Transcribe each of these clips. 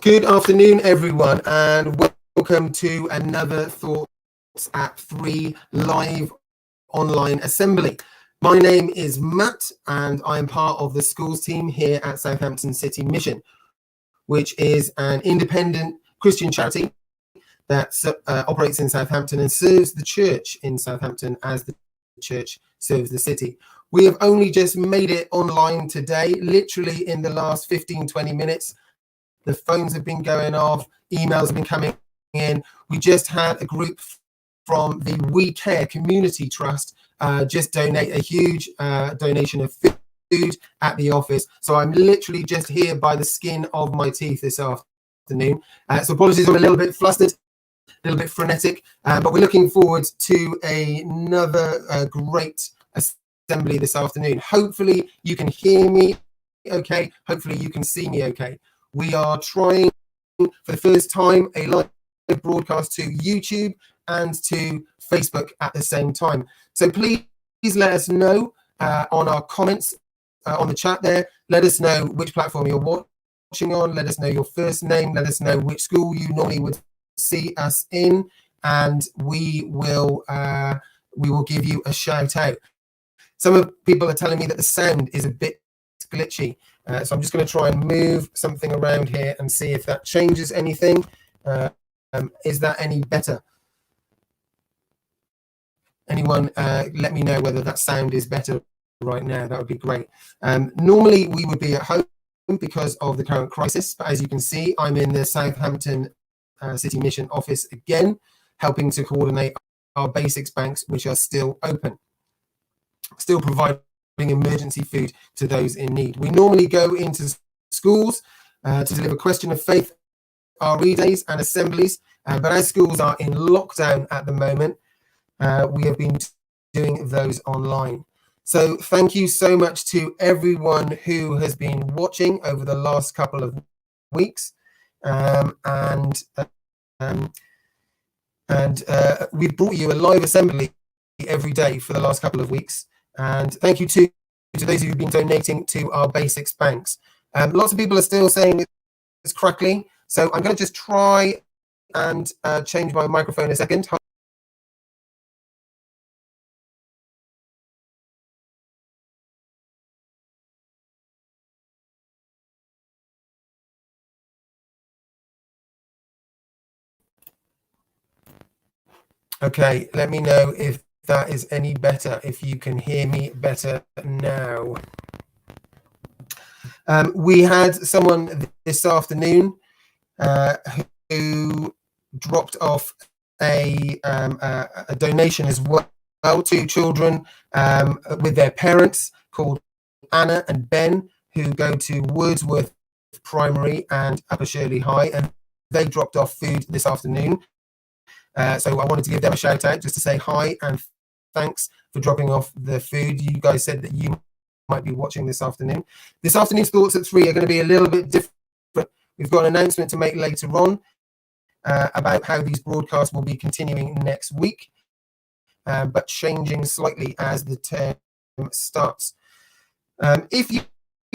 Good afternoon, everyone, and welcome to another Thoughts at 3 live online assembly. My name is Matt, and I am part of the schools team here at Southampton City Mission, which is an independent Christian charity that operates in Southampton and serves the church in Southampton as the church serves the city. We have only just made it online today, literally in the last 15-20 minutes. The phones have been going off, emails have been coming in. We just had a group from the We Care Community Trust just donate a huge donation of food at the office. So I'm literally just here by the skin of my teeth this afternoon. So apologies, I'm a little bit flustered, a little bit frenetic, but we're looking forward to another great assembly this afternoon. Hopefully you can hear me okay. Hopefully you can see me okay. We are trying for the first time a live broadcast to YouTube and to Facebook at the same time. So please let us know on our comments on the chat there. Let us know which platform you're watching on. Let us know your first name. Let us know which school you normally would see us in, and we will give you a shout out. Some people are telling me that the sound is a bit glitchy. So I'm just going to try and move something around here and see if that changes anything. Is that any better? Anyone let me know whether that sound is better right now. That would be great. Normally we would be at home because of the current crisis, but as you can see, I'm in the Southampton City Mission office again, helping to coordinate our basics banks, which are still open, still providing emergency food to those in need. We normally go into schools to deliver question of faith, RE days and assemblies, but as schools are in lockdown at the moment, we have been doing those online. So thank you so much to everyone who has been watching over the last couple of weeks, and we've brought you a live assembly every day for the last couple of weeks. And thank you to those who've been donating to our basics banks. Lots of people are still saying it's crackly, so I'm going to just try and change my microphone a second. Okay, let me know if that is any better, if you can hear me better now. We had someone this afternoon who dropped off a donation as well to children with their parents, called Anna and Ben, who go to Wordsworth Primary and Upper Shirley High, and they dropped off food this afternoon. So I wanted to give them a shout out just to say hi and thanks for dropping off the food. You guys said that you might be watching this afternoon. This afternoon's Thoughts at 3 are going to be a little bit different. We've got an announcement to make later on about how these broadcasts will be continuing next week, but changing slightly as the term starts. If you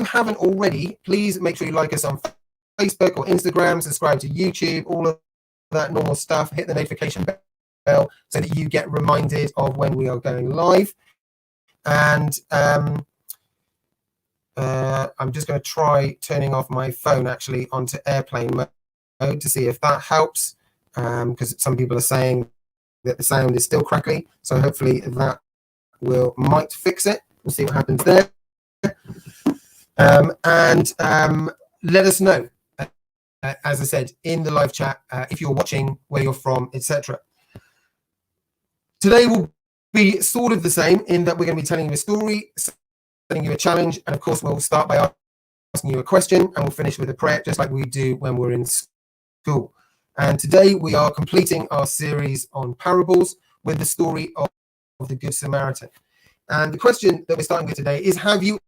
haven't already, please make sure you like us on Facebook or Instagram, subscribe to YouTube, all of that normal stuff, hit the notification bell so that you get reminded of when we are going live. And I'm just going to try turning off my phone actually onto airplane mode to see if that helps, because some people are saying that the sound is still crackly, so hopefully that might fix it. We'll see what happens there. And let us know, as I said, in the live chat, if you're watching, where you're from, etc. Today will be sort of the same in that we're going to be telling you a story, setting you a challenge, and of course we'll start by asking you a question and we'll finish with a prayer, just like we do when we're in school. And today we are completing our series on parables with the story of the Good Samaritan. And the question that we're starting with today is, have you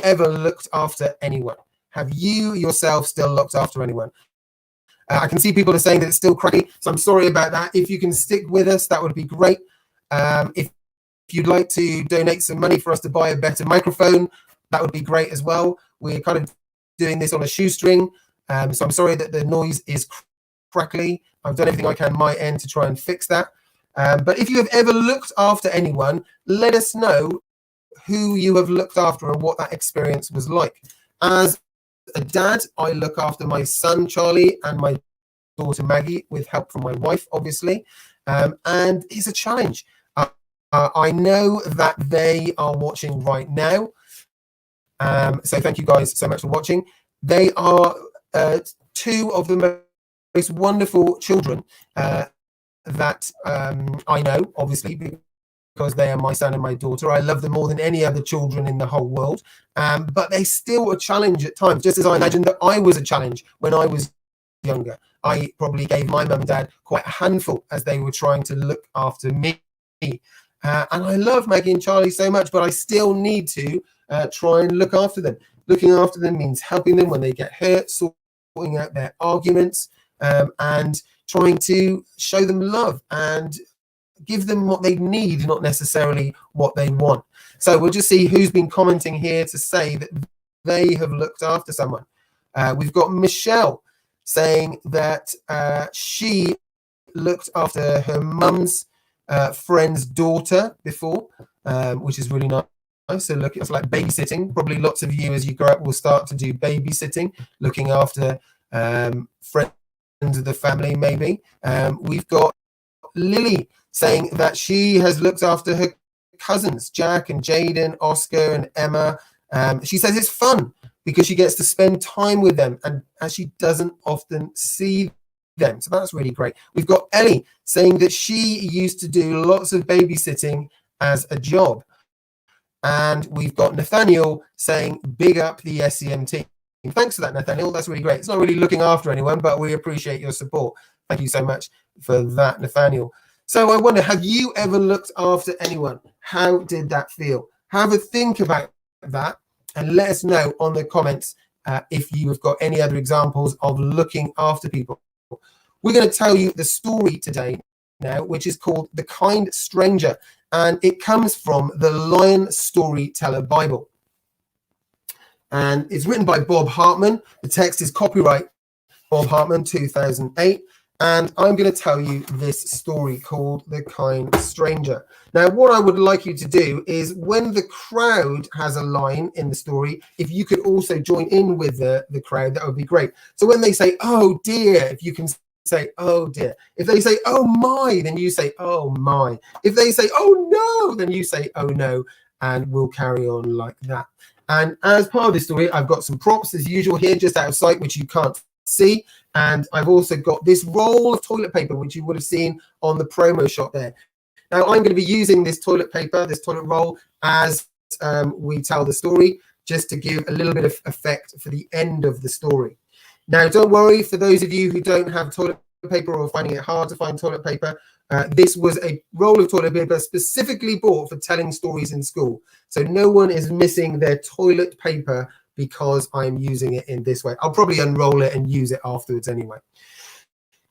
ever looked after anyone? Have you yourself still looked after anyone? I can see people are saying that it's still cracky, so I'm sorry about that. If you can stick with us, that would be great. If you'd like to donate some money for us to buy a better microphone, that would be great as well. We're kind of doing this on a shoestring. So I'm sorry that the noise is crackly. I've done everything I can on my end to try and fix that. But if you have ever looked after anyone, let us know who you have looked after and what that experience was like. As a dad, I look after my son Charlie and my daughter Maggie with help from my wife, obviously, and it's a challenge. I know that they are watching right now, so thank you guys so much for watching. They are two of the most wonderful children that I know, obviously, because they are my son and my daughter. I love them more than any other children in the whole world, but they're still a challenge at times, just as I imagine that I was a challenge when I was younger. I probably gave my mum and dad quite a handful as they were trying to look after me. And I love Maggie and Charlie so much, but I still need to try and look after them. Looking after them means helping them when they get hurt, sorting out their arguments, and trying to show them love and give them what they need, not necessarily what they want. So we'll just see who's been commenting here to say that they have looked after someone. We've got Michelle saying that she looked after her mum's friend's daughter before, which is really nice. So look, it's like babysitting. Probably lots of you as you grow up will start to do babysitting, looking after friends of the family maybe. We've got Lily saying that she has looked after her cousins, Jack and Jaden, Oscar and Emma. She says it's fun because she gets to spend time with them and as she doesn't often see them. So that's really great. We've got Ellie saying that she used to do lots of babysitting as a job. And we've got Nathaniel saying big up the SEM team. Thanks for that, Nathaniel. That's really great. It's not really looking after anyone, but we appreciate your support. Thank you so much for that, Nathaniel. So I wonder, have you ever looked after anyone? How did that feel? Have a think about that and let us know on the comments if you have got any other examples of looking after people. We're going to tell you the story today now, which is called The Kind Stranger, and it comes from the Lion Storyteller Bible. And it's written by Bob Hartman. The text is copyright Bob Hartman 2008. And I'm going to tell you this story called The Kind Stranger. Now, what I would like you to do is when the crowd has a line in the story, if you could also join in with the crowd, that would be great. So when they say, oh dear, if you can say, oh dear. If they say, oh my, then you say, oh my. If they say, oh no, then you say, oh no. And we'll carry on like that. And as part of this story, I've got some props as usual here, just out of sight, which you can't see. And I've also got this roll of toilet paper, which you would have seen on the promo shot there. Now, I'm going to be using this toilet paper, this toilet roll, as we tell the story, just to give a little bit of effect for the end of the story. Now, don't worry, for those of you who don't have toilet paper or finding it hard to find toilet paper, this was a roll of toilet paper specifically bought for telling stories in school. So no one is missing their toilet paper because I'm using it in this way. I'll probably unroll it and use it afterwards anyway.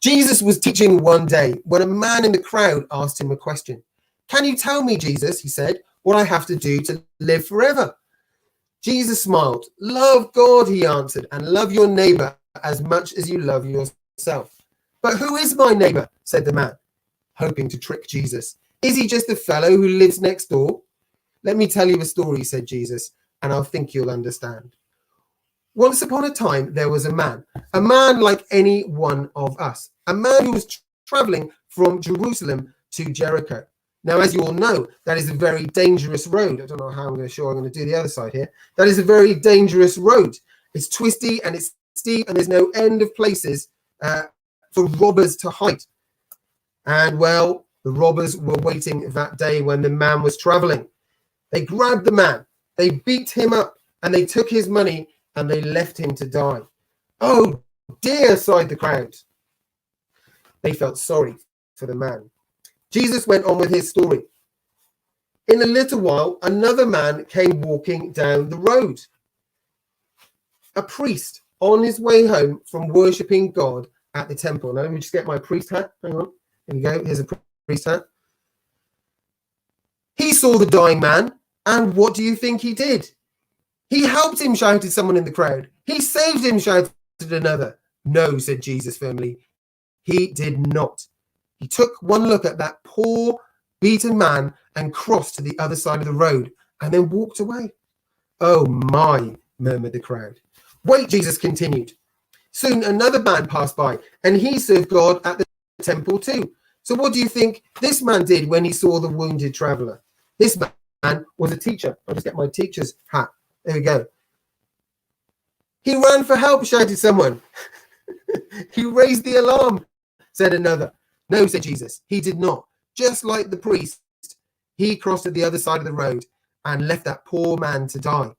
Jesus was teaching one day when a man in the crowd asked him a question. Can you tell me, Jesus, he said, what I have to do to live forever? Jesus smiled. Love God, he answered, and love your neighbor as much as you love yourself. But who is my neighbor? Said the man, hoping to trick Jesus. Is he just the fellow who lives next door? Let me tell you a story, said Jesus, and I think you'll understand. Once upon a time, there was a man like any one of us, a man who was traveling from Jerusalem to Jericho. Now, as you all know, that is a very dangerous road. I don't know how I'm going to do the other side here. That is a very dangerous road. It's twisty and it's steep and there's no end of places for robbers to hide. And well, the robbers were waiting that day when the man was traveling. They grabbed the man, they beat him up, and they took his money and they left him to die. Oh dear, sighed the crowd. They felt sorry for the man. Jesus went on with his story. In a little while, another man came walking down the road. A priest on his way home from worshipping God at the temple. Now, let me just get my priest hat. Hang on. There you go. Here's a priest hat. He saw the dying man, and what do you think he did? He helped him, shouted someone in the crowd. He saved him, shouted another. No, said Jesus firmly. He did not. He took one look at that poor, beaten man and crossed to the other side of the road and then walked away. Oh my, murmured the crowd. Wait, Jesus continued. Soon another man passed by, and he served God at the temple too. So what do you think this man did when he saw the wounded traveler? This man was a teacher. I'll just get my teacher's hat. There we go. He ran for help, shouted someone. He raised the alarm, said another. No, said Jesus, he did not. Just like the priest, he crossed to the other side of the road and left that poor man to die.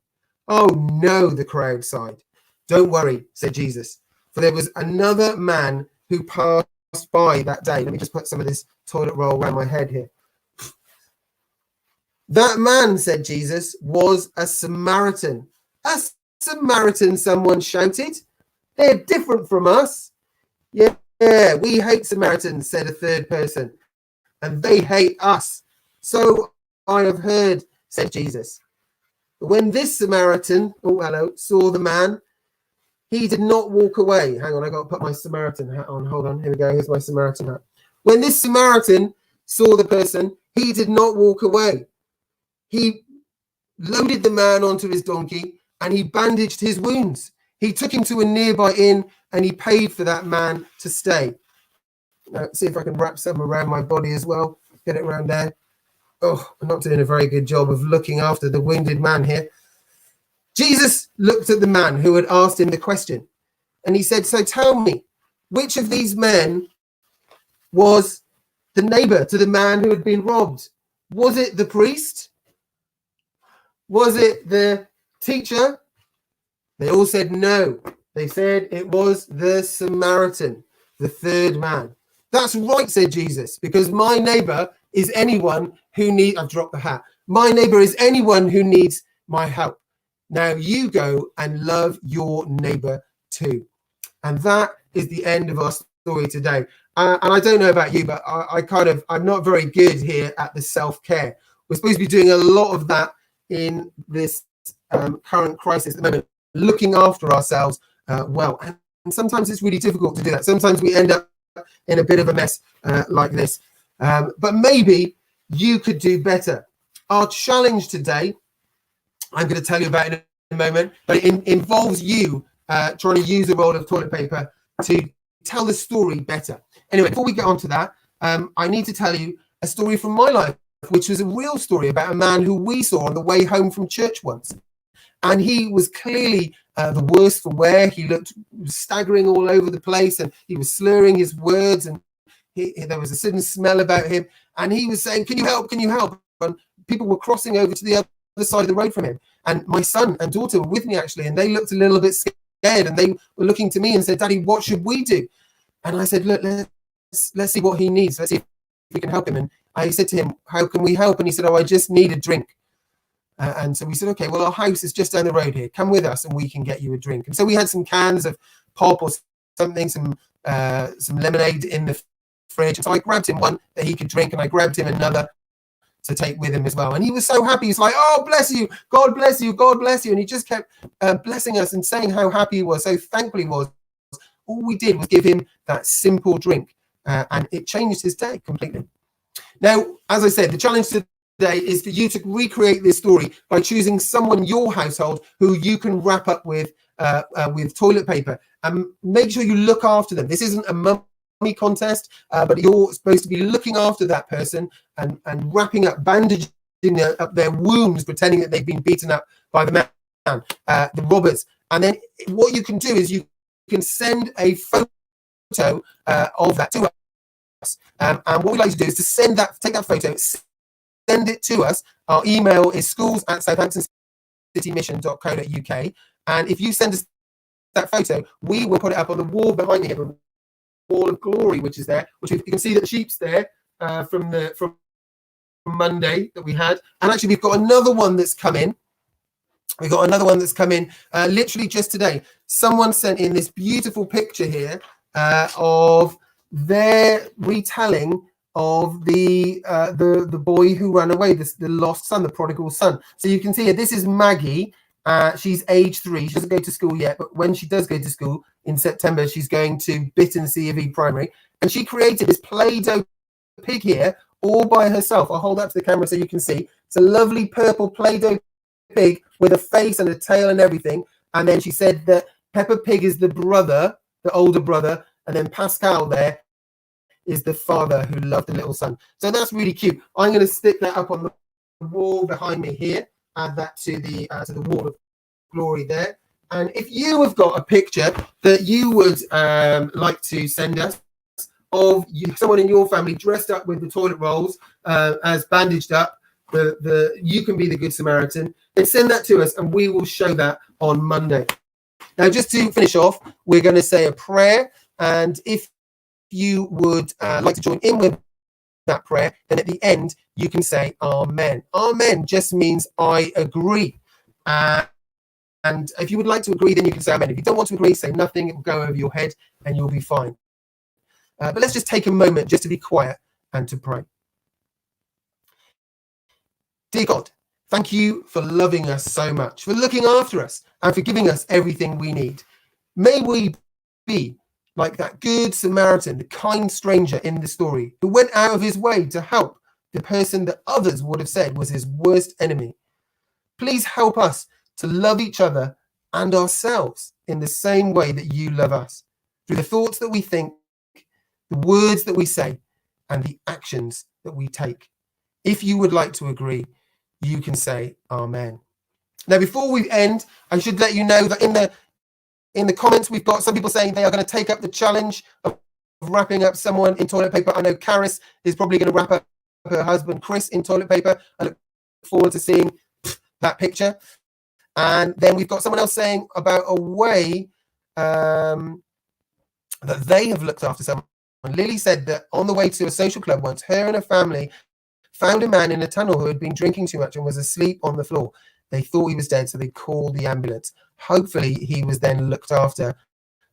Oh no, the crowd sighed. Don't worry, said Jesus, for there was another man who passed by that day. Let me just put some of this toilet roll around my head here. That man, said Jesus, was a Samaritan. A Samaritan, someone shouted. They're different from us. Yeah, we hate Samaritans, said a third person, and they hate us. So I have heard, said Jesus. But when this Samaritan, saw the man, he did not walk away. Hang on, I got to put my Samaritan hat on. Hold on, here we go. Here's my Samaritan hat. When this Samaritan saw the person, he did not walk away. He loaded the man onto his donkey and he bandaged his wounds. He took him to a nearby inn and he paid for that man to stay. Now, see if I can wrap some around my body as well. Get it around there. Oh, I'm not doing a very good job of looking after the wounded man here. Jesus looked at the man who had asked him the question and he said, so tell me, which of these men was the neighbor to the man who had been robbed? Was it the priest? Was it the teacher? They all said no. They said it was the Samaritan, the third man. That's right, said Jesus, because my neighbor is anyone who needs, I've dropped the hat. My neighbor is anyone who needs my help. Now you go and love your neighbor too. And that is the end of our story today. And I don't know about you, but I'm not very good here at the self-care. We're supposed to be doing a lot of that in this current crisis at the moment, looking after ourselves well. And sometimes it's really difficult to do that. Sometimes we end up in a bit of a mess like this. But maybe you could do better. Our challenge today, I'm going to tell you about in a moment, but it involves you trying to use a roll of toilet paper to tell the story better. Anyway, before we get on to that, I need to tell you a story from my life, which was a real story about a man who we saw on the way home from church once. And he was clearly the worse for wear. He looked staggering all over the place and he was slurring his words and there was a certain smell about him. And he was saying, can you help? Can you help? And people were crossing over to the other side of the road from him. And my son and daughter were with me actually, and they looked a little bit scared and they were looking to me and said, Daddy, what should we do? And I said, look, let's see what he needs. Let's see if we can help him. And I said to him, how can we help? And he said, I just need a drink. And so we said, okay, well, our house is just down the road here. Come with us and we can get you a drink. And so we had some cans of pop or something, some lemonade in the fridge. And so I grabbed him one that he could drink and I grabbed him another to take with him as well. And he was so happy. He's like, oh, bless you. God bless you. God bless you. And he just kept blessing us and saying how happy he was, so thankful he was. All we did was give him that simple drink and it changed his day completely. Now, as I said, the challenge today is for you to recreate this story by choosing someone in your household who you can wrap up with toilet paper and make sure you look after them. This isn't a mummy contest, but you're supposed to be looking after that person and wrapping up, bandaging up their wounds, pretending that they've been beaten up by the man, the robbers. And then what you can do is you can send a photo of that to us. And what we like to do is to take that photo, send it to us. Our email is schools@southamptoncitymission.co.uk. And if you send us that photo, we will put it up on the wall behind me here, the wall of glory, which is there, which you can see that the sheep's there from Monday that we had. And actually, we've got another one that's come in. Literally just today. Someone sent in this beautiful picture here of their retelling of the boy who ran away, the lost son, the prodigal son. So you can see here, this is Maggie. She's age 3. She doesn't go to school yet, but when she does go to school, in September, she's going to Bitten CFE Primary, and she created this Play-Doh pig here all by herself. I'll hold up to the camera so you can see. It's a lovely purple Play-Doh pig with a face and a tail and everything. And then she said that Peppa Pig is the brother, the older brother, and then Pascal there is the father who loved the little son. So that's really cute. I'm going to stick that up on the wall behind me here. Add that to the wall of glory there. And if you have got a picture that you would like to send us of someone in your family dressed up with the toilet rolls as bandaged up, you can be the Good Samaritan, then send that to us and we will show that on Monday. Now, just to finish off, we're going to say a prayer, and if you would like to join in with that prayer, then at the end you can say Amen. Amen just means I agree. And if you would like to agree, then you can say Amen. If you don't want to agree, say nothing. It will go over your head and you'll be fine. But let's just take a moment just to be quiet and to pray. Dear God, thank you for loving us so much, for looking after us and for giving us everything we need. May we be like that Good Samaritan, the kind stranger in the story, who went out of his way to help the person that others would have said was his worst enemy. Please help us to love each other and ourselves in the same way that you love us, through the thoughts that we think, the words that we say, and the actions that we take. If you would like to agree, you can say Amen. Now, before we end, I should let you know that in the comments, we've got some people saying they are going to take up the challenge of wrapping up someone in toilet paper. I know Karis is probably going to wrap up her husband, Chris, in toilet paper. I look forward to seeing that picture. And then we've got someone else saying about a way that they have looked after someone. Lily said that on the way to a social club once, her and her family found a man in a tunnel who had been drinking too much and was asleep on the floor. They thought he was dead, so they called the ambulance. Hopefully, he was then looked after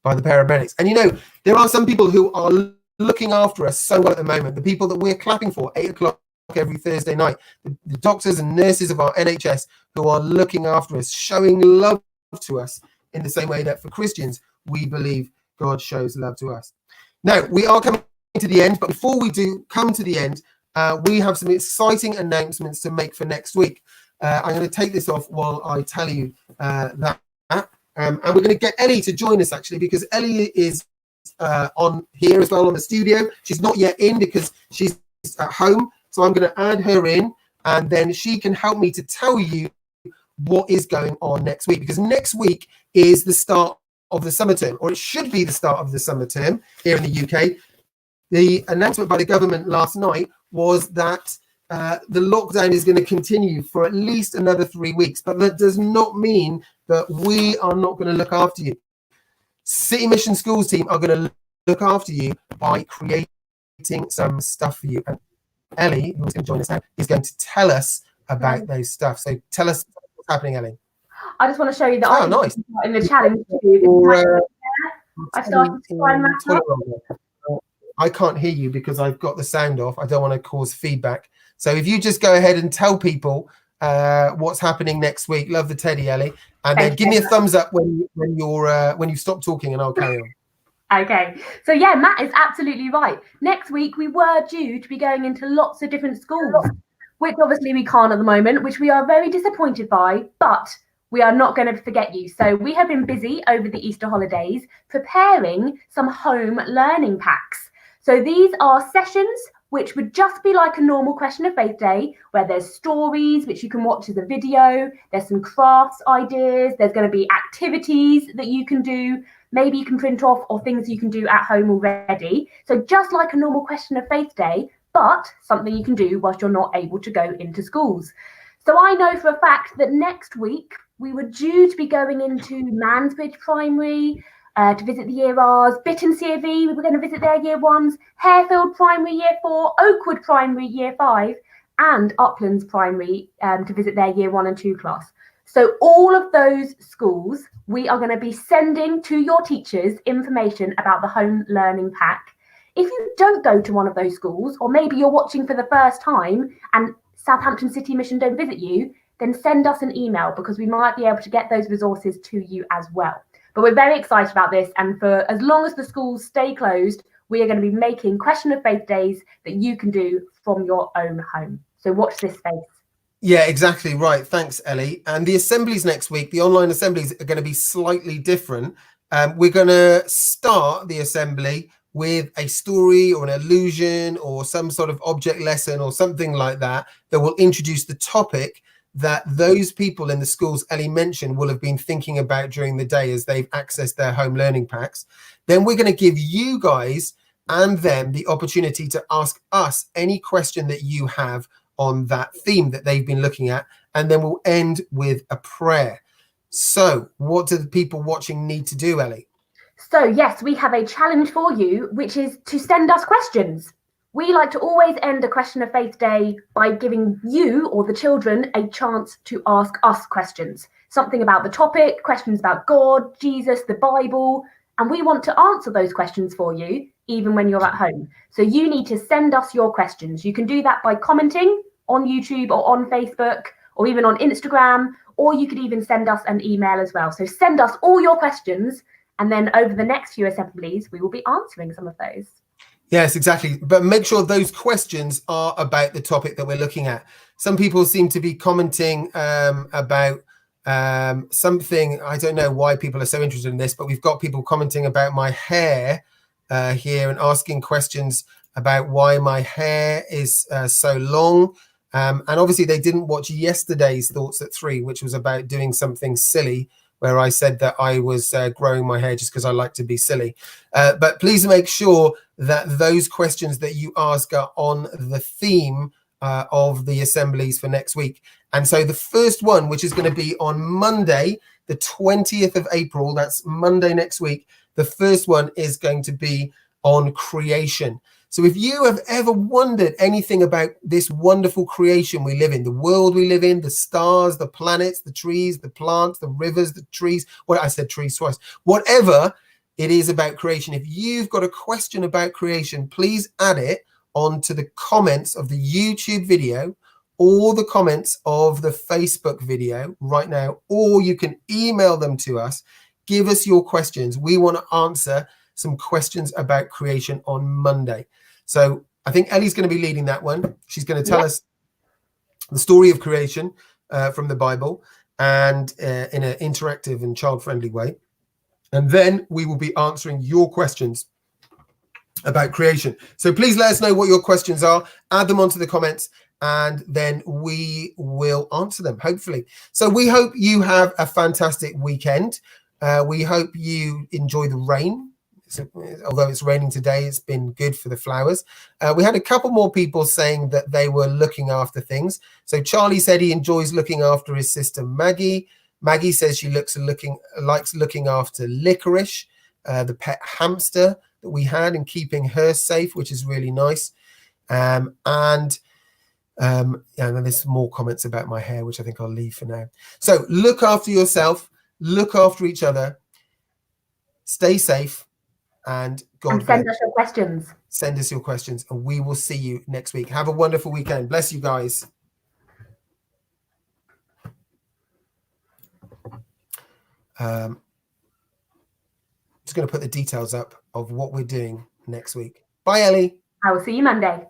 by the paramedics. And you know, there are some people who are looking after us so well at the moment. The people that we're clapping for 8 o'clock every Thursday night, the doctors and nurses of our NHS who are looking after us, showing love to us in the same way that for Christians, we believe God shows love to us. Now, we are coming to the end, but before we do come to the end, we have some exciting announcements to make for next week. I'm going to take this off while I tell you that. And we're going to get Ellie to join us, actually, because Ellie is on here as well on the studio. She's not yet in because she's at home. So I'm going to add her in, and then she can help me to tell you what is going on next week, because next week is the start of the summer term, or it should be the start of the summer term here in the UK. The announcement by the government last night was that the lockdown is going to continue for at least another 3 weeks, but that does not mean that we are not going to look after you. City Mission Schools team are going to look after you by creating some stuff for you. And Ellie, who's going to join us now, is going to tell us about those stuff. So tell us what's happening, Ellie. I just want to show you that I'm nice. in the challenge too. I started to find that up. I can't hear you because I've got the sound off. I don't want to cause feedback. So if you just go ahead and tell people what's happening next week, love the teddy, Ellie, and then give me a thumbs up when you stop talking, and I'll carry on. Okay, so yeah, Matt is absolutely right. Next week we were due to be going into lots of different schools, which obviously we can't at the moment, which we are very disappointed by, but we are not going to forget you. So we have been busy over the Easter holidays preparing some home learning packs. So these are sessions which would just be like a normal Question of Faith day, where there's stories which you can watch as a video, there's some crafts ideas, there's going to be activities that you can do, maybe you can print off, or things you can do at home already. So just like a normal Question of Faith day, but something you can do whilst you're not able to go into schools. So I know for a fact that next week we were due to be going into Mansbridge Primary, to visit the Year R's, Bitten CFE, we were going to visit their Year 1s, Harefield Primary Year 4, Oakwood Primary Year 5, and Uplands Primary to visit their Year 1 and 2 class. So all of those schools, we are going to be sending to your teachers information about the home learning pack. If you don't go to one of those schools, or maybe you're watching for the first time and Southampton City Mission don't visit you, then send us an email, because we might be able to get those resources to you as well. But we're very excited about this. And for as long as the schools stay closed, we are going to be making Question of Faith days that you can do from your own home. So watch this space. Yeah, exactly right. Thanks, Ellie. And the assemblies next week, the online assemblies are going to be slightly different. We're going to start the assembly with a story or an illusion or some sort of object lesson or something like that that will introduce the topic that those people in the schools Ellie mentioned will have been thinking about during the day as they've accessed their home learning packs. Then we're going to give you guys and them the opportunity to ask us any question that you have on that theme that they've been looking at, and then we'll end with a prayer. So what do the people watching need to do, Ellie? So yes, we have a challenge for you, which is to send us questions. We like to always end a Question of Faith day by giving you or the children a chance to ask us questions. Something about the topic, questions about God, Jesus, the Bible, and we want to answer those questions for you, even when you're at home. So you need to send us your questions. You can do that by commenting on YouTube or on Facebook or even on Instagram, or you could even send us an email as well. So send us all your questions, and then over the next few assemblies, we will be answering some of those. Yes, exactly. But make sure those questions are about the topic that we're looking at. Some people seem to be commenting about something. I don't know why people are so interested in this, but we've got people commenting about my hair here and asking questions about why my hair is so long. And obviously they didn't watch yesterday's Thoughts at 3, which was about doing something silly, where I said that I was growing my hair just because I like to be silly. But please make sure that those questions that you ask are on the theme of the assemblies for next week. And so the first one, which is going to be on Monday, the 20th of April, that's Monday next week, the first one is going to be on creation. So if you have ever wondered anything about this wonderful creation we live in, the world we live in, the stars, the planets, the trees, the plants, the rivers, the trees, well, I said trees twice, whatever it is about creation, if you've got a question about creation, please add it onto the comments of the YouTube video or the comments of the Facebook video right now, or you can email them to us. Give us your questions. We want to answer some questions about creation on Monday. So I think Ellie's going to be leading that one. She's going to tell us the story of creation from the Bible, and in an interactive and child-friendly way. And then we will be answering your questions about creation. So please let us know what your questions are. Add them onto the comments, and then we will answer them, hopefully. So we hope you have a fantastic weekend. We hope you enjoy the rain. So, although it's raining today, it's been good for the flowers. We had a couple more people saying that they were looking after things. So Charlie said he enjoys looking after his sister Maggie. Maggie says she likes looking after Licorice, the pet hamster that we had, and keeping her safe, which is really nice. And then there's more comments about my hair, which I think I'll leave for now. So look after yourself, look after each other, stay safe, and God bless. Send us your questions. Send us your questions, and we will see you next week. Have a wonderful weekend. Bless you guys. Just going to put the details up of what we're doing next week. Bye, Ellie. I will see you Monday.